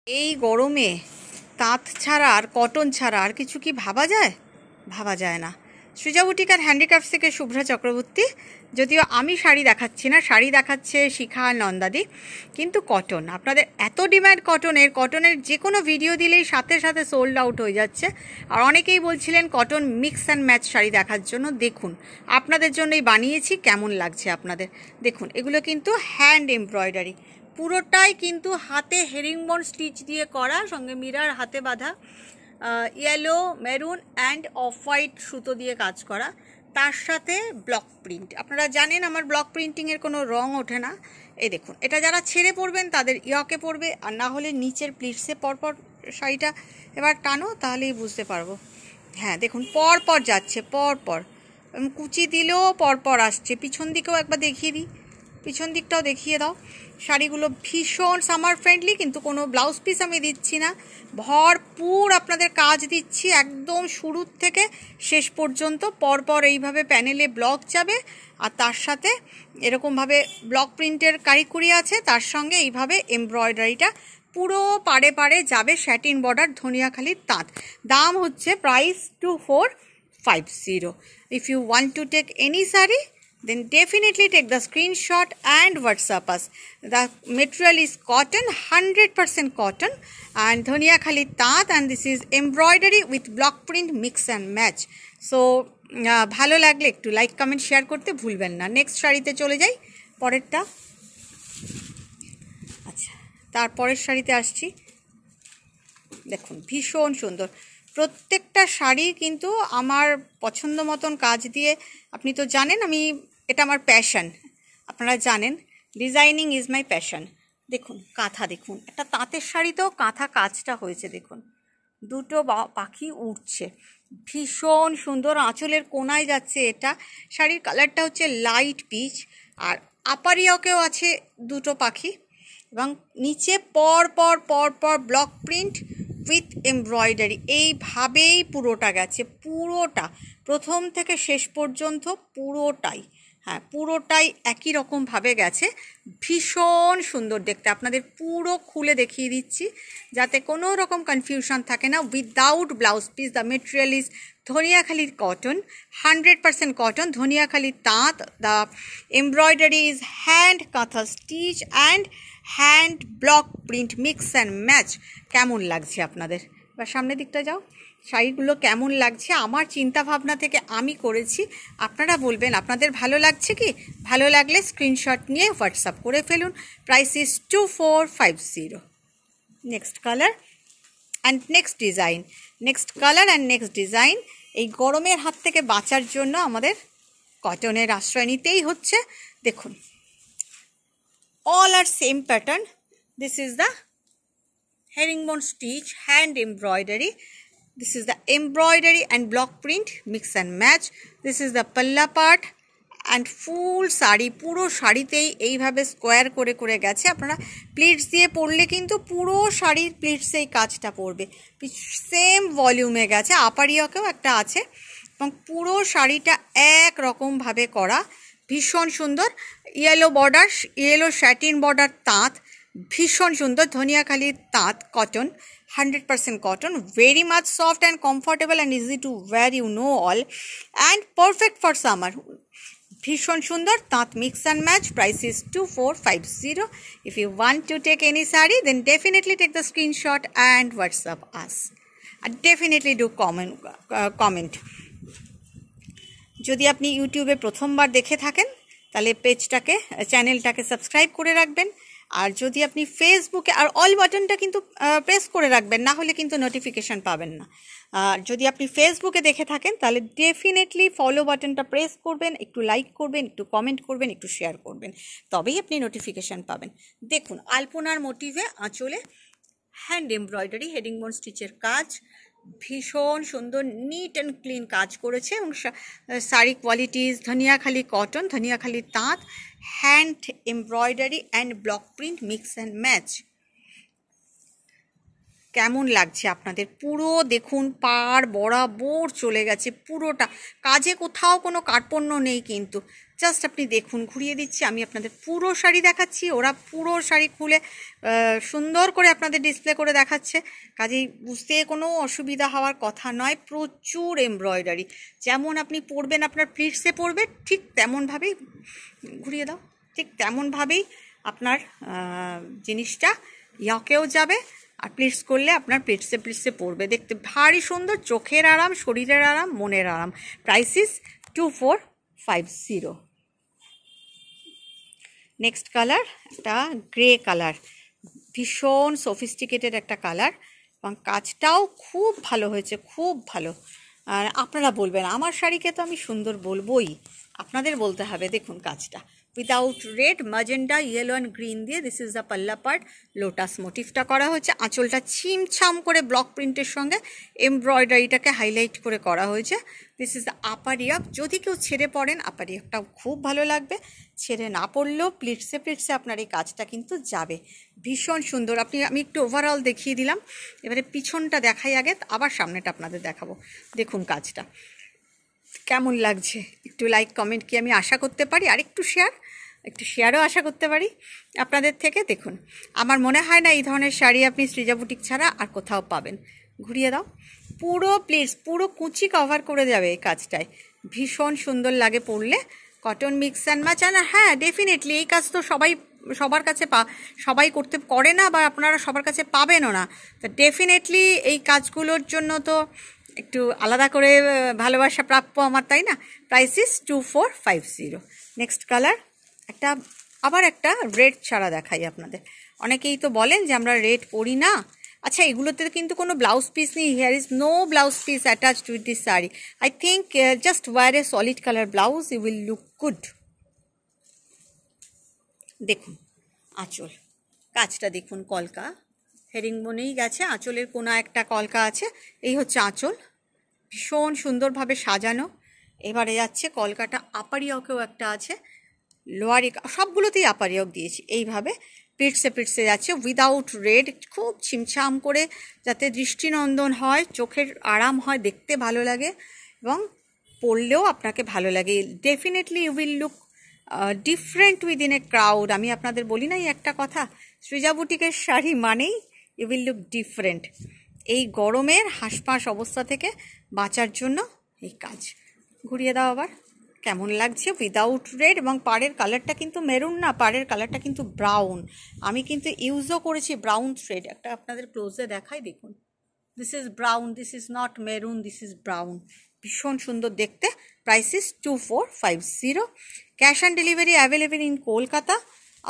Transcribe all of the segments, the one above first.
এই গরমে তাঁত ছাড়া আর কটন ছাড়া আর কিছু কি ভাবা যায়? ভাবা যায় না। সৃজা বুটিক আর হ্যান্ডিক্রাফটস থেকে শুভ্রা চক্রবর্তী। যদিও আমি শাড়ি দেখাচ্ছি না, শাড়ি দেখাচ্ছে শিখা আর নন্দাদি, কিন্তু কটন, আপনাদের এত ডিমান্ড কটনের যে কোনো ভিডিও দিলেই সাথে সাথে সোল্ড আউট হয়ে যাচ্ছে। আর অনেকেই বলছিলেন cotton mix and match sari দেখার জন্য। দেখুন আপনাদের জন্যই বানিয়েছি, কেমন লাগছে আপনাদের দেখুন। এগুলো কিন্তু হ্যান্ড এমব্রয়ডারি, পুরোটাই কিন্তু হাতে হেরিংবোন স্টিচ দিয়ে করা, সঙ্গে মিরার হাতে বাঁধা, yellow, maroon and off white সুতো দিয়ে কাজ করা, তার সাথে ব্লক প্রিন্ট। আপনারা জানেন আমার ব্লক প্রিন্টিংয়ের কোনো রং ওঠে না। এই দেখুন, এটা যারা ছেড়ে পরবেন তাদের ইয়কে পরবে, আর না হলে নিচের প্লিটসে পরপর শাড়িটা এবার টানো, তাহলেই বুঝতে পারবো। হ্যাঁ দেখুন, পরপর যাচ্ছে, পরপর কুচি দিলেও পরপর আসছে। পিছন দিকেও একবার দেখিয়ে দিই, পিছন দিকটাও দেখিয়ে দাও। শাড়িগুলো ভীষণ সামার ফ্রেন্ডলি, কিন্তু কোনো ব্লাউজ পিস আমি দিচ্ছি না, ভরপুর আপনাদের কাজ দিচ্ছি একদম শুরুর থেকে শেষ পর্যন্ত। পরপর এইভাবে প্যানেলে ব্লক যাবে, আর তার সাথে এরকমভাবে ব্লক প্রিন্টের কারিকুরি আছে, তার সঙ্গে এইভাবে এমব্রয়ডারিটা পুরো পাড়ে পাড়ে যাবে। স্যাটিন বর্ডার, ধনিয়াখালির তাঁত। দাম হচ্ছে price 2450। If you want to take any sari, then definitely take the screenshot and WhatsApp us. The material is cotton, 100% cotton, and Dhania Khali Taat, and this is embroidery with block print mix and match. So ভালো লাগলে একটু like comment share করতে ভুলবেন না। Next শাড়িতে চলে যাই, পরেরটা। আচ্ছা, তারপরের শাড়িতে আসছি। দেখুন ভীষণ সুন্দর প্রত্যেকটা শাড়ি, কিন্তু আমার পছন্দ মতন কাজ দিয়ে। আপনি তো জানেন এটা আমার প্যাশন, আপনারা জানেন ডিজাইনিং ইজ মাই প্যাশন। দেখুন কাঁথা, দেখুন একটা তাঁতের শাড়িতেও কাঁথা কাজটা হয়েছে। দেখুন দুটো পাখি উঠছে, ভীষণ সুন্দর। আঁচলের কোনায় যাচ্ছে এটা। শাড়ির কালারটা হচ্ছে লাইট পিচ, আর আপারিয়াকেও আছে দুটো পাখি, এবং নিচে পর পর পর পর ব্লক প্রিন্ট উইথ এমব্রয়ডারি। এইভাবেই পুরোটা গেছে, পুরোটা প্রথম থেকে শেষ পর্যন্ত পুরোটাই, হ্যাঁ পুরোটাই একই রকমভাবে গেছে। ভীষণ সুন্দর দেখতে। আপনাদের পুরো খুলে দেখিয়ে দিচ্ছি যাতে কোনো রকম কনফিউশন থাকে না। Without blouse piece, the material is ধনিয়াখালির কটন, 100% কটন, ধনিয়াখালির তাঁত। The embroidery is hand kantha stitch and hand block print mix and match. কেমন লাগছে আপনাদের? এবার সামনের দিকটা যাও, শাড়িগুলো কেমন লাগছে আমার চিন্তা ভাবনা থেকে আমি করেছি। আপনারা বলবেন আপনাদের ভালো লাগছে কি? ভালো লাগলে স্ক্রিনশট নিয়ে হোয়াটসঅ্যাপ করে ফেলুন। Price is 2450। Next colour and next design, next colour and next design. এই গরমের হাত থেকে বাঁচার জন্য আমাদের কটনের আশ্রয় নিতেই হচ্ছে। দেখুন all are same pattern. This is the herringbone stitch hand embroidery. This is the embroidery and block print mix and match. This is the palla part and full sari, পুরো শাড়িতেই এইভাবে স্কোয়ার করে করে গেছে। আপনারা প্লিটস দিয়ে পরলে কিন্তু পুরো শাড়ির প্লিটসে এই কাজটা পড়বে, সেম ভলিউমে গেছে। আপারিয়াকেও একটা আছে, এবং পুরো শাড়িটা এক রকমভাবে করা, ভীষণ সুন্দর। Yellow border, yellow satin border তাঁত, ভীষণ সুন্দর। ধনিয়াখালির তাঁত cotton, 100% cotton, very much soft and comfortable and easy to wear, you know all, and perfect for summer. ভীষণ সুন্দর তাঁত mix and match. Price is 2450। If you want to take any sari, then definitely take the screenshot and WhatsApp us, আর definitely do comment. যদি আপনি ইউটিউবে প্রথমবার দেখে থাকেন তাহলে চ্যানেলটাকে সাবস্ক্রাইব করে রাখবেন। আর যদি আপনি ফেসবুকে, আর অল বাটনটা কিন্তু প্রেস করে রাখবেন, না হলে কিন্তু নোটিফিকেশান পাবেন না। আর যদি আপনি ফেসবুকে দেখে থাকেন তাহলে ডেফিনেটলি ফলো বাটনটা প্রেস করবেন, একটু লাইক করবেন, একটু কমেন্ট করবেন, একটু শেয়ার করবেন, তবেই আপনি নোটিফিকেশান পাবেন। দেখুন আলপনার মোটিভে আঁচলে হ্যান্ড এমব্রয়ডারি, হেডিংবোন স্টিচের কাজ, ভীষণ সুন্দর নিট অ্যান্ড ক্লিন কাজ করেছে। এবং শাড়ি কোয়ালিটিস ধনিয়াখালি কটন, ধনিয়াখালি তাঁত, hand embroidery and block print mix and match. কেমন লাগছে আপনাদের? পুরো দেখুন পাড় বরাবর চলে গেছে পুরোটা, কাজে কোথাও কোনো কার্পণ্য নেই কিন্তু। জাস্ট আপনি দেখুন, ঘুরিয়ে দিচ্ছি, আমি আপনাদের পুরো শাড়ি দেখাচ্ছি, ওরা পুরো শাড়ি খুলে সুন্দর করে আপনাদের ডিসপ্লে করে দেখাচ্ছে, কাজেই বুঝতে কোনো অসুবিধা হওয়ার কথা নয়। প্রচুর এমব্রয়ডারি, যেমন আপনি পরবেন আপনার প্লিটসে পরবে, ঠিক তেমনভাবেই ঘুরিয়ে দাও, ঠিক তেমনভাবেই আপনার জিনিসটা ইয়কেও যাবে, আর প্লিটস করলে আপনার প্লিটসে পড়বে, দেখতে ভারী সুন্দর, চোখের আরাম, শরীরের আরাম, মনের আরাম। Price is 2450। নেক্সট কালার একটা গ্রে কালার, ভীষণ সফিস্টিকেটেড একটা কালার, এবং কাজটাও খুব ভালো হয়েছে, খুব ভালো। আর আপনারা বলবেন আমার শাড়িকে তো আমি সুন্দর বলবোই, আপনাদের বলতে হবে। দেখুন কাজটা without red, magenta, yellow and green দিয়ে, দিস ইজ দ্য পাল্লা পার্ট, লোটাস মোটিভটা করা হয়েছে, আঁচলটা ছিমছাম করে ব্লক প্রিন্টের সঙ্গে এমব্রয়ডারিটাকে হাইলাইট করে করা হয়েছে। দিস ইজ দ্য আপার ইয়ক। যদি কেউ ছেড়ে পড়েন আপার ইয়কটাও খুব ভালো লাগবে, ছেড়ে না পড়লেও প্লিটসে আপনার এই কাজটা কিন্তু যাবে, ভীষণ সুন্দর। আমি একটু ওভারঅল দেখিয়ে দিলাম, এবারে পিছনটা দেখাই আগে, আবার সামনেটা আপনাদের দেখাবো। দেখুন কাজটা কেমন লাগছে, একটু লাইক কমেন্ট কি আমি আশা করতে পারি, আর একটু শেয়ারও আশা করতে পারি আপনাদের থেকে। দেখুন আমার মনে হয় না এই ধরনের শাড়ি আপনি সৃজা বুটিক ছাড়া আর কোথাও পাবেন। ঘুরিয়ে দাও, পুরো প্লিটস, পুরো কুচি কভার করে যাবে এই কাজটায়, ভীষণ সুন্দর লাগে পরলে। কটন মিক্স অ্যান্ড ম্যাচ, আর হ্যাঁ ডেফিনেটলি এই কাজ তো সবার কাছে সবাই করে না, বা আপনারা সবার কাছে পাবেনও না, তো ডেফিনেটলি এই কাজগুলোর জন্য তো একটু আলাদা করে ভালোবাসা প্রাপ্য আমার, তাই না? Price is 2450। নেক্সট কালার আবার একটা রেড ছাড়া দেখাই আপনাদের। অনেকেই তো বলেন যে আমরা রেড পরি না, আচ্ছা এগুলোতে কিন্তু কোনো ব্লাউজ পিস নেই, here is no blouse piece attached with this sari. I think just wear a solid colour blouse, you will look good. দেখুন আঁচল, কাজটা দেখুন, কলকা হেরিংবোনেই গেছে, আঁচলের কোনা একটা কলকা আছে, এই হচ্ছে আঁচল, ভীষণ সুন্দরভাবে সাজানো। এবারে যাচ্ছে কলকাটা, আপার ইয়কেও একটা আছে, লোয়ার সবগুলোতেই আপার ইয়ক দিয়েছি, এইভাবে প্লিটসে যাচ্ছে উইদাউট রেড, খুব ছিমছাম করে, যাতে দৃষ্টিনন্দন হয়, চোখের আরাম হয়, দেখতে ভালো লাগে, এবং পরলেও আপনাকে ভালো লাগে। Definitely you will look different within a crowd. আমি আপনাদের বলি না এই একটা কথা, সৃজা বুটিকের শাড়ি মানেই ইউ উইল লুক ডিফারেন্ট। এই গরমের হাঁসফাঁস অবস্থা থেকে বাঁচার জন্য এই কাজ। ঘুরিয়ে দাও আবার, কেমন লাগছে উইদাউট রেড, এবং পাড়ের কালারটা কিন্তু মেরুন না, পাড়ের কালারটা কিন্তু ব্রাউন। আমি কিন্তু ইউজও করেছি ব্রাউন থ্রেড, একটা আপনাদের ক্লোজে দেখাই, দেখুন this is brown, this is not maroon, this is brown, ভীষণ সুন্দর দেখতে। Price is 2450। Cash on delivery available in Kolkata.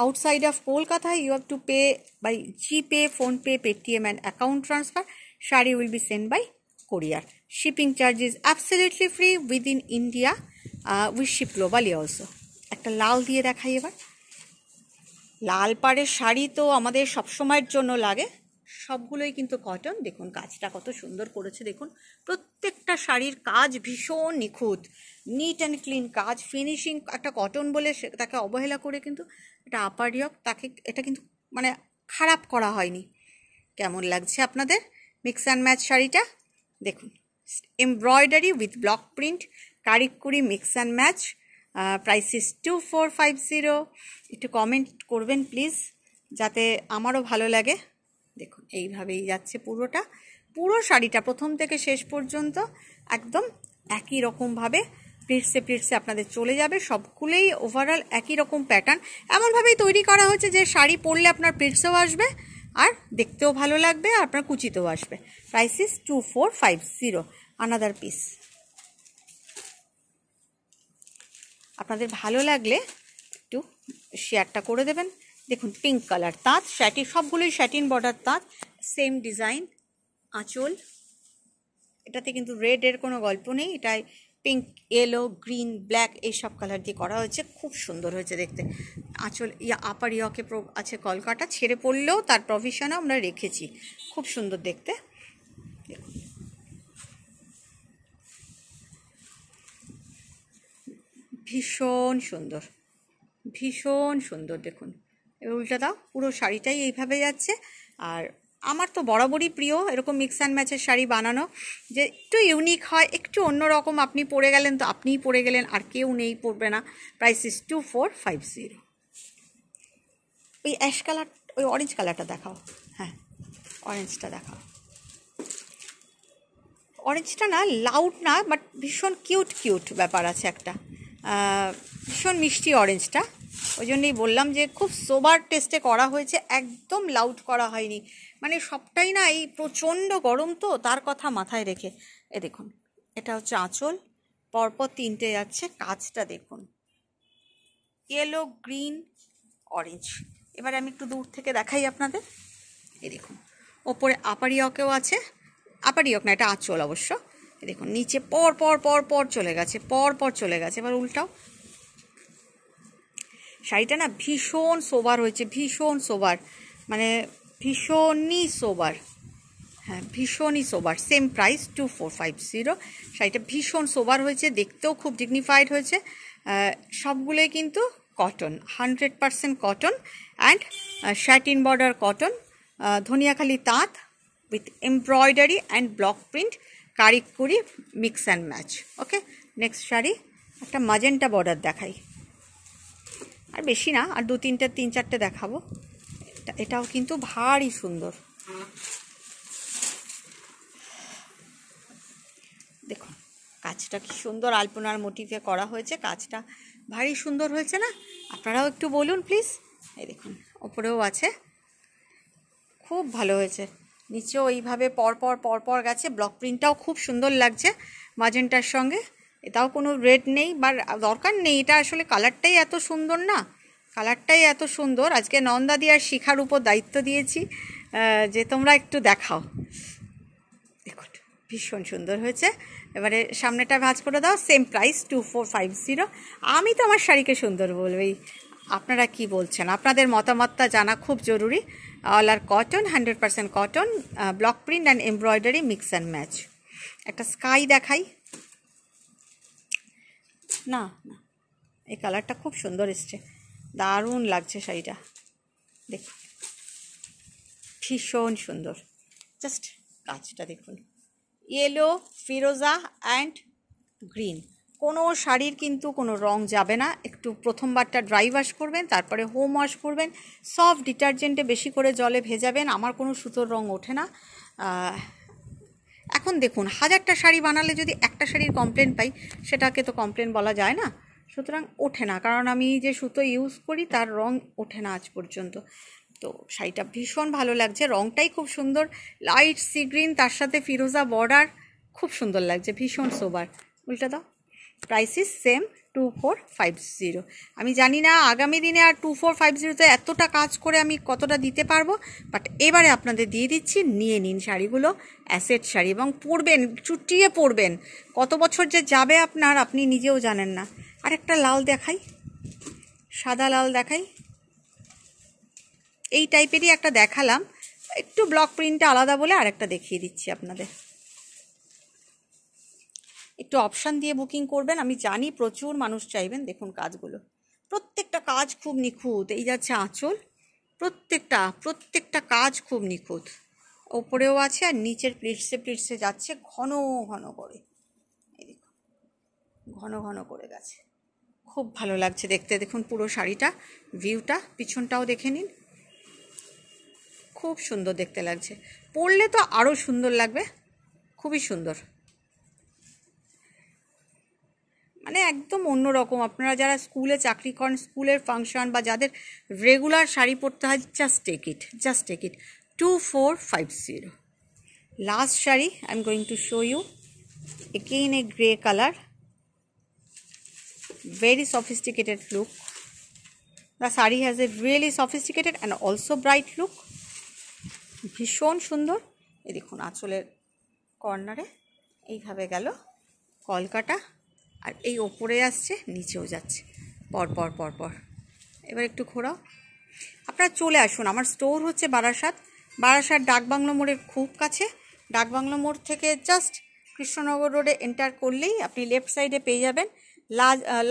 Outside of Kolkata, you have to pay by GPay, PhonePe, Paytm and account transfer. Shari will be sent by courier. Shipping charge is absolutely free within India. We ship globally also. একটা লাল দিয়ে দেখাই এবার। লাল পাড়ের শাড়ি তো আমাদের সবসময়ের জন্য লাগে, সবগুলোই কিন্তু কটন। দেখুন কাজটা কত সুন্দর করেছে, দেখুন প্রত্যেকটা শাড়ির কাজ ভীষণ নিখুঁত, নিট অ্যান্ড ক্লিন কাজ, ফিনিশিং। একটা কটন বলে তাকে অবহেলা করে কিন্তু এটা আপার ইয়ক, তাকে এটা কিন্তু মানে খারাপ করা হয়নি। কেমন লাগছে আপনাদের মিক্স অ্যান্ড ম্যাচ শাড়িটা? দেখুন এমব্রয়ডারি উইথ ব্লক প্রিন্ট, কারিকুরি mix and match. Price is 2450। একটু কমেন্ট করবেন প্লিজ, যাতে আমারও ভালো লাগে। দেখুন এইভাবেই যাচ্ছে পুরো শাড়িটা প্রথম থেকে শেষ পর্যন্ত একদম একই রকমভাবে প্লিটসে আপনাদের চলে যাবে, সবগুলোই ওভারঅল একই রকম প্যাটার্ন, এমনভাবেই তৈরি করা হচ্ছে যে শাড়ি পরলে আপনার প্লিটসেও আসবে, আর দেখতেও ভালো লাগবে, আর আপনার কুচিতেও আসবে। Price is 2450। আনাদার পিস আপনাদের ভালো লাগলে একটু শেয়ারটা করে দেবেন। দেখুন পিঙ্ক কালার তাঁত, সবগুলোই শ্যাটিন বর্ডার তাঁত, সেম ডিজাইন, আঁচল। এটাতে কিন্তু রেডের কোনো গল্প নেই, এটাই পিঙ্ক, ইয়েলো, গ্রিন, ব্ল্যাক এইসব কালার দিয়ে করা হয়েছে, খুব সুন্দর হয়েছে দেখতে। আঁচল আপার ইয়কে আছে কলকাটা, ছেড়ে পড়লেও তার প্রভিশনও আমরা রেখেছি, খুব সুন্দর দেখতে। ভীষণ সুন্দর দেখুন। এবার উল্টা দাও, পুরো শাড়িটাই এইভাবে যাচ্ছে, আর আমার তো বরাবরই প্রিয় এরকম মিক্স অ্যান্ড ম্যাচের শাড়ি বানানো, যে একটু ইউনিক হয়, একটু অন্যরকম। আপনি পরে গেলেন তো আপনিই পরে গেলেন, আর কেউ নেই পরবে না। Price is 2450। ওই অ্যাশ কালার, ওই অরেঞ্জ কালারটা দেখাও। হ্যাঁ, অরেঞ্জটা দেখাও। অরেঞ্জটা না লাউড না, বাট ভীষণ কিউট কিউট ব্যাপার আছে একটা, ভীষণ মিষ্টি অরেঞ্জটা। ওই জন্যই বললাম যে খুব সোবার টেস্টে করা হয়েছে, একদম লাউড করা হয়নি। মানে সবটাই না এই প্রচণ্ড গরম তো তার কথা মাথায় রেখে। এ দেখুন, এটা হচ্ছে আঁচল, পরপর 3টে যাচ্ছে। কাজটা দেখুন, ইয়েলো, গ্রিন, অরেঞ্জ। এবারে আমি একটু দূর থেকে দেখাই আপনাদের। এই দেখুন, ওপরে আপার ইয়কেও আছে, আপার ইয়ক না, এটা আঁচল অবশ্য। এই দেখুন নিচে পর পর পর পর চলে গেছে, পর পর চলে গেছে। এবার উল্টাও। শাড়িটা না ভীষণ সোবার হয়েছে, ভীষণ সোবার, মানে ভীষণই সোবার। হ্যাঁ, ভীষণই সোবার। Same price 2450। শাড়িটা ভীষণ সোবার হয়েছে, দেখতেও খুব ডিগনিফাইড হয়েছে। সবগুলোই কিন্তু cotton, 100% cotton and satin border cotton, Dhaniakhali তাঁত with embroidery and block print, কারিকুরি mix and match. Okay, next sari একটা মাজেন্টা বর্ডার দেখাই। আর বেশি না, আর 3-4টে দেখাবো। এটাও কিন্তু ভারী সুন্দর। দেখুন কাজটা কি সুন্দর, আলপনার মোটিভে করা হয়েছে, কাজটা ভারী সুন্দর হয়েছে না? আপনারাও একটু বলুন প্লিজ। এই দেখুন ওপরেও আছে, খুব ভালো হয়েছে। নিচেও এইভাবে পরপর পরপর গেছে, ব্লক প্রিন্টটাও খুব সুন্দর লাগছে মাজেন্টার সঙ্গে। এটাও কোনো রেড নেই বা দরকার নেই, এটা আসলে কালারটাই এত সুন্দর না, কালারটাই এত সুন্দর। আজকে নন্দাদি আর শিখার উপর দায়িত্ব দিয়েছি যে তোমরা একটু দেখাও। দেখুন ভীষণ সুন্দর হয়েছে। এবারে সামনেটা ভাঁজ করে দাও। Same price 2450। আমি তো আমার শাড়িকে সুন্দর বলবেই, আপনারা কি বলছেন? আপনাদের মতামতটা জানা খুব জরুরি। All are cotton, 100% cotton, block print and embroidery mix and match. একটা স্কাই দেখাই না, না এই কালারটা খুব সুন্দর এসছে, দারুণ লাগছে শাড়িটা। দেখুন ভীষণ সুন্দর, জাস্ট কাজটা দেখুন। Yellow, Firoza and green. কোনো শাড়ির কিন্তু কোনো রং যাবে না। একটু প্রথমবারটা ড্রাই ওয়াশ করবেন, তারপরে হোম ওয়াশ করবেন, সফট ডিটারজেন্টে বেশি করে জলে ভেজাবেন। আমার কোনো সুতোর রং ওঠে না। এখন দেখুন 1000টা শাড়ি বানালে যদি একটা শাড়ির কমপ্লেন পাই, সেটাকে তো কমপ্লেন বলা যায় না। সুতরাং ওঠে না, কারণ আমি যে সুতো ইউজ করি তার রং ওঠে না আজ পর্যন্ত। তো শাড়িটা ভীষণ ভালো লাগছে, রংটাই খুব সুন্দর, লাইট সি গ্রিন, তার সাথে ফিরোজা বর্ডার, খুব সুন্দর লাগছে, ভীষণ সোবার। উল্টা দাও। Price is same 2450। আমি জানি না আগামী দিনে আর 2450-তে এতটা কাজ করে আমি কতটা দিতে পারবো, বাট এবারে আপনাদের দিয়ে দিচ্ছি। নিয়ে নিন শাড়িগুলো, অ্যাসেট শাড়ি, এবং পরবেন, চুটিয়ে পরবেন। কত বছর যে যাবে আপনার, আপনি নিজেও জানেন না। আর একটা লাল দেখাই, সাদা লাল দেখাই। এই টাইপেরই একটা দেখালাম, একটু ব্লক প্রিন্টটা আলাদা বলে আরেকটা দেখিয়ে দিচ্ছি আপনাদের। একটু অপশান দিয়ে বুকিং করবেন, আমি জানি প্রচুর মানুষ চাইবেন। দেখুন কাজগুলো, প্রত্যেকটা কাজ খুব নিখুঁত। এই যাচ্ছে আঁচল, প্রত্যেকটা কাজ খুব নিখুঁত। ওপরেও আছে আর নিচের প্লিটসে যাচ্ছে ঘন ঘন করে। এই দেখুন ঘন ঘন করে গেছে, খুব ভালো লাগছে দেখতে। দেখুন পুরো শাড়িটা, ভিউটা, পিছনটাও দেখে নিন, খুব সুন্দর দেখতে লাগছে। পরলে তো আরও সুন্দর লাগবে, খুবই সুন্দর, মানে একদম অন্যরকম। আপনারা যারা স্কুলে চাকরি করেন, স্কুলের ফাংশন বা যাদের রেগুলার শাড়ি পরতে হয়, just take it, 2450। Last sari I am going to show you, again a grey colour, very sophisticated look. The saree has a really sophisticated and also bright look. ভীষণ সুন্দর। এই দেখুন আঁচলের কর্নারে এইভাবে গেল কলকাটা, আর এই ওপরে আসছে, নিচেও যাচ্ছে, পরপর পরপর। এবার একটু ঘোরাও। আপনারা চলে আসুন, আমার স্টোর হচ্ছে বারাসাত ডাকবাংলো মোড়ের খুব কাছে। ডাকবাংলো মোড় থেকে জাস্ট কৃষ্ণনগর রোডে এন্টার করলেই আপনি লেফট সাইডে পেয়ে যাবেন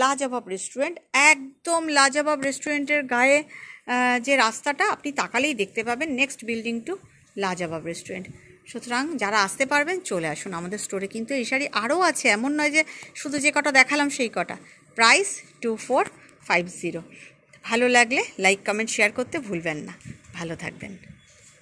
লাজবাব রেস্টুরেন্ট। একদম লাজবাব রেস্টুরেন্টের গায়ে যে রাস্তাটা, আপনি তাকালেই দেখতে পাবেন নেক্সট বিল্ডিং টু লাজবাব রেস্টুরেন্ট। সুতরাং যারা আসতে পারবেন চলে আসুন আমাদের স্টোরে। কিন্তু এই শাড়ি আরও আছে, এমন নয় যে শুধু যে কটা দেখালাম সেই কটা। প্রাইস 2450। ভালো লাগলে লাইক কমেন্ট শেয়ার করতে ভুলবেন না। ভালো থাকবেন।